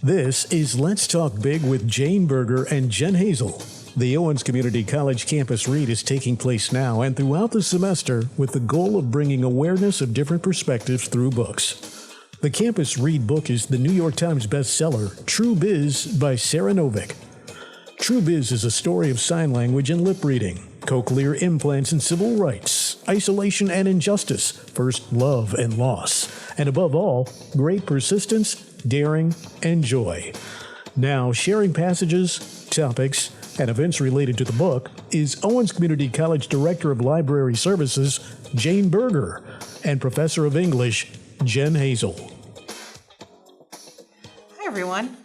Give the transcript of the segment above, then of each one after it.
This is Let's Talk Big with Jane Berger and Jen Hazel. The Owens Community College Campus Read is taking place now and throughout the semester with the goal of bringing awareness of different perspectives through books. The Campus Read book is the New York Times bestseller, Tru Biz by Sara Novic. Tru Biz is a story of sign language and lip reading, cochlear implants and civil rights, isolation and injustice, first love and loss, and above all, great persistence, daring, and joy. Now, sharing passages, topics, and events related to the book is Owens Community College Director of Library Services, Jane Berger, and Professor of English, Jen Hazel. Hi, everyone.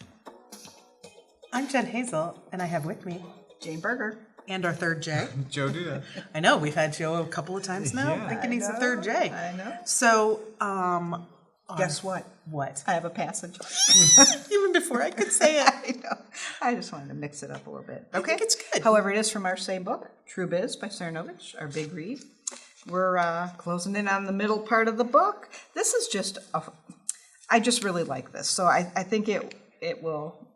I'm Jen Hazel, and I have with me Jane Berger. And our third J. Joe Duda. I know, we've had Joe a couple of times now, Yeah. thinking he's the third J. I know. So, Guess what? What? I have a passage. Even before I could say it. I know. I just wanted to mix it up a little bit. I think it's good. However, it is from our same book, Tru Biz by Sara Novic, our big read. We're closing in on the middle part of the book. This is just I just really like this. So I think it will.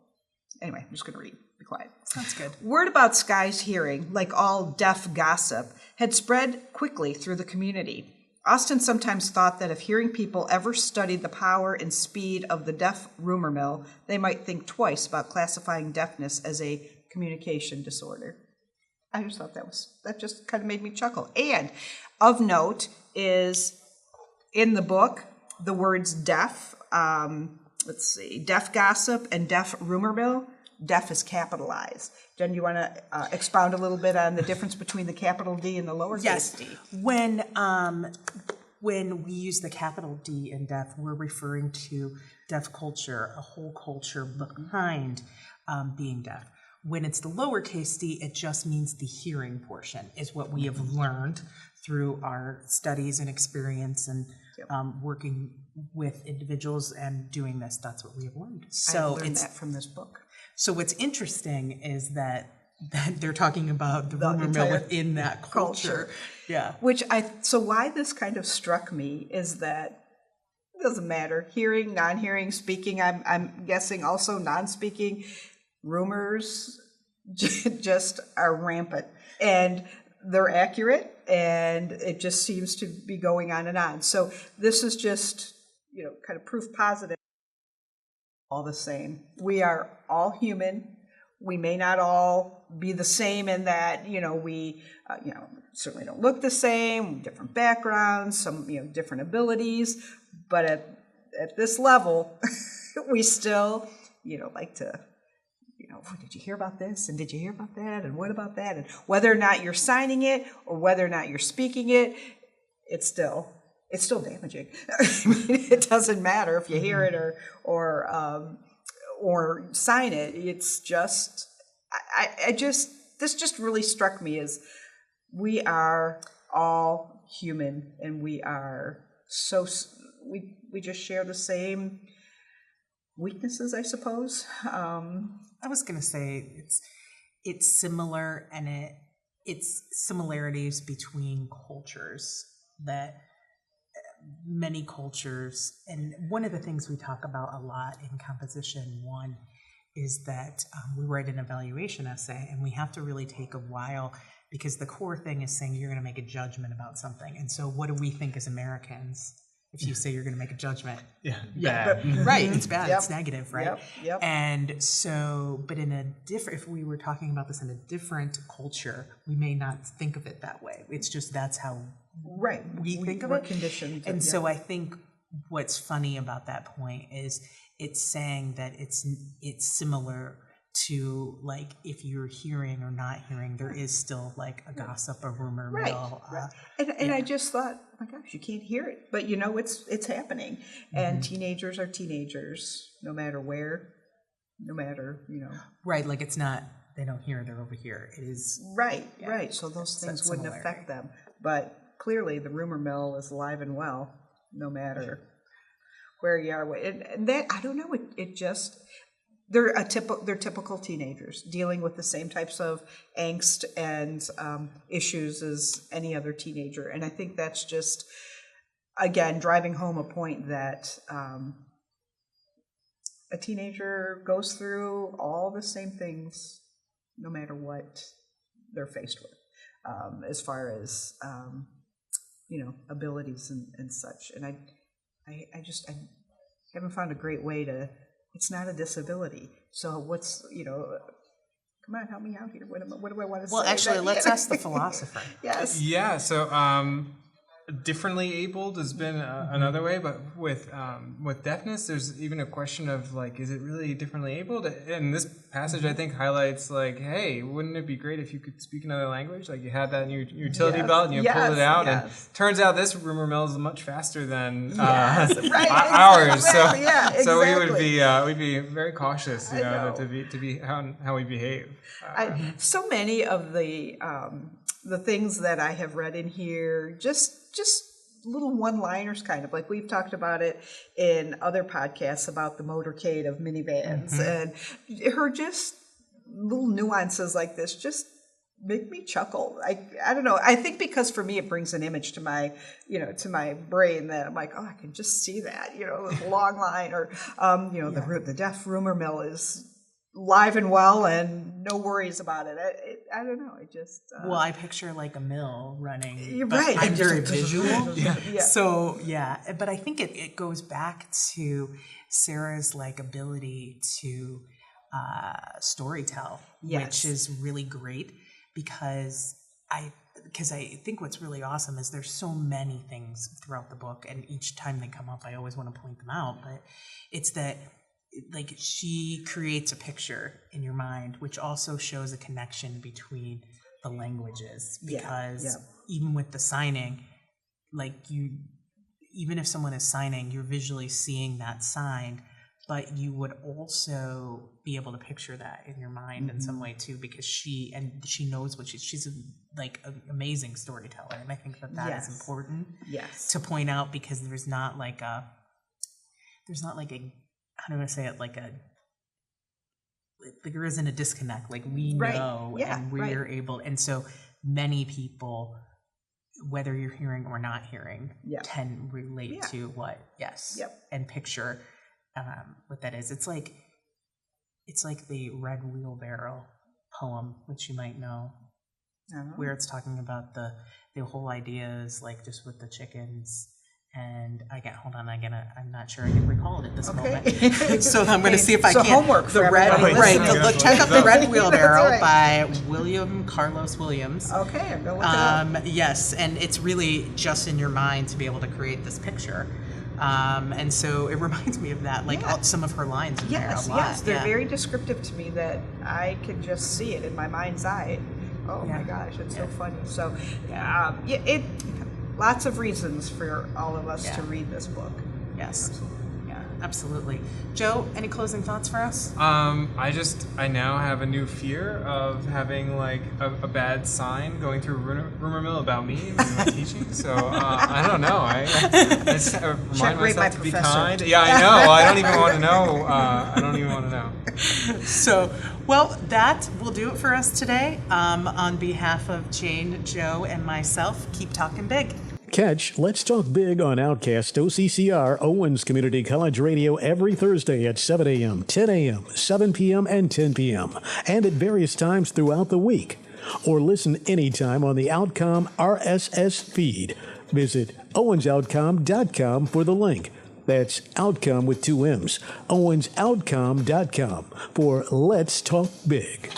Anyway, I'm just going to read. Be quiet. Sounds good. Word about Skye's hearing, like all deaf gossip, had spread quickly through the community. Austin sometimes thought that if hearing people ever studied the power and speed of the deaf rumor mill, they might think twice about classifying deafness as a communication disorder. I just thought that just kind of made me chuckle. And of note is in the book, the words deaf, deaf gossip and deaf rumor mill, deaf is capitalized. Jen, you want to expound a little bit on the difference between the capital D and the lowercase d? When we use the capital D in deaf, we're referring to deaf culture, a whole culture behind being deaf. When it's the lowercase d, it just means the hearing portion is what we have learned through our studies and experience and working with individuals and doing this. That's what we have learned. So I learned that from this book. So what's interesting is that they're talking about the rumor mill within that culture. Yeah. So why this kind of struck me is that it doesn't matter. Hearing, non-hearing, speaking, I'm guessing also non-speaking, rumors just are rampant. And they're accurate, and it just seems to be going on and on. So this is just, kind of proof positive. All the same. We are all human. We may not all be the same in that, we, certainly don't look the same, different backgrounds, some, different abilities. But at this level, we still, like to, did you hear about this? And did you hear about that? And what about that? And whether or not you're signing it or whether or not you're speaking it, it's still damaging. I mean, it doesn't matter if you hear it or sign it. It's just, this just really struck me as we are all human, and we are we just share the same weaknesses, I suppose. I was going to say it's similar, and it's similarities between cultures that many cultures, and one of the things we talk about a lot in composition one is that we write an evaluation essay, and we have to really take a while, because the core thing is saying you're going to make a judgment about something. And so what do we think as Americans if you say you're going to make a judgment? Bad. Right, it's bad, it's negative, right? Yep. And so, but if we were talking about this in a different culture, we may not think of it that way. It's just that's how we think of it. Conditioned. And so I think what's funny about that point is it's saying that it's similar to, like, if you're hearing or not hearing, there is still like a gossip, a rumor mill. And I just thought, oh my gosh, you can't hear it, but it's happening. And teenagers are teenagers, no matter where, no matter. Right, like it's not, they don't hear, they're over here. It is. Right. So those things wouldn't affect them. But clearly the rumor mill is alive and well, no matter where you are. And that, I don't know, it just, they're typical teenagers dealing with the same types of angst and issues as any other teenager. And I think that's just, again, driving home a point that a teenager goes through all the same things, no matter what they're faced with, as far as abilities and such. And I haven't found a great way to. It's not a disability. So what's come on, help me out here. What do I want to say? Well, actually, let's ask the philosopher. Yes. Yeah, so differently abled has been another way, but with deafness, there's even a question of like, is it really differently abled? And this passage, I think, highlights like, hey, wouldn't it be great if you could speak another language? Like you had that in your utility belt and you pulled it out, and turns out this rumor mill is much faster than ours. Exactly. So we would be we'd be very cautious, to be how we behave. So many of the things that I have read in here, just little one-liners, kind of like we've talked about it in other podcasts about the motorcade of minivans, and her just little nuances like this just make me chuckle. I don't know. I think because for me it brings an image to my brain that I'm like, oh, I can just see that, this long line, or the deaf rumor mill is live and well and no worries about it. I don't know. It just well, I picture like a mill running. You're right. I'm very visual. Yeah. So but I think it goes back to Sarah's like ability to storytell, which is really great because I think what's really awesome is there's so many things throughout the book, and each time they come up, I always want to point them out. But it's that. Like she creates a picture in your mind, which also shows a connection between the languages. Because even with the signing, like even if someone is signing, you're visually seeing that sign, but you would also be able to picture that in your mind in some way too, because she knows what she's like an amazing storyteller, and I think that is important to point out, because there's not like a how do I say it? Like there isn't a disconnect. Like we know, and we're able, and so many people, whether you're hearing or not hearing, can relate to what and picture what that is. It's like the Red Wheelbarrow poem, which you might know, where it's talking about the whole idea is like just with the chickens. And I'm not sure I can recall it at this moment. So I'm going to see if I can. Homework for check out the Red Wheelbarrow by William Carlos Williams. Okay, I'm going to look it up. Yes, and it's really just in your mind to be able to create this picture. And so it reminds me of that, like some of her lines in there a lot. Yes, they're very descriptive to me that I can just see it in my mind's eye. Oh my gosh, it's so funny. So lots of reasons for all of us to read this book. Yes. Absolutely. Yeah, absolutely. Joe, any closing thoughts for us? I now have a new fear of having like a bad sign going through rumor mill about me and my teaching. So I don't know. I just remind myself to be kind. Yeah, I know. I don't even want to know. So, well, that will do it for us today. On behalf of Jane, Joe, and myself, keep talking big. Catch Let's Talk Big on Outcast OCCR Owens Community College Radio every Thursday at 7 a.m., 10 a.m., 7 p.m., and 10 p.m., and at various times throughout the week. Or listen anytime on the Outcom RSS feed. Visit owensoutcom.com for the link. That's Outcom with 2 M's. owensoutcom.com for Let's Talk Big.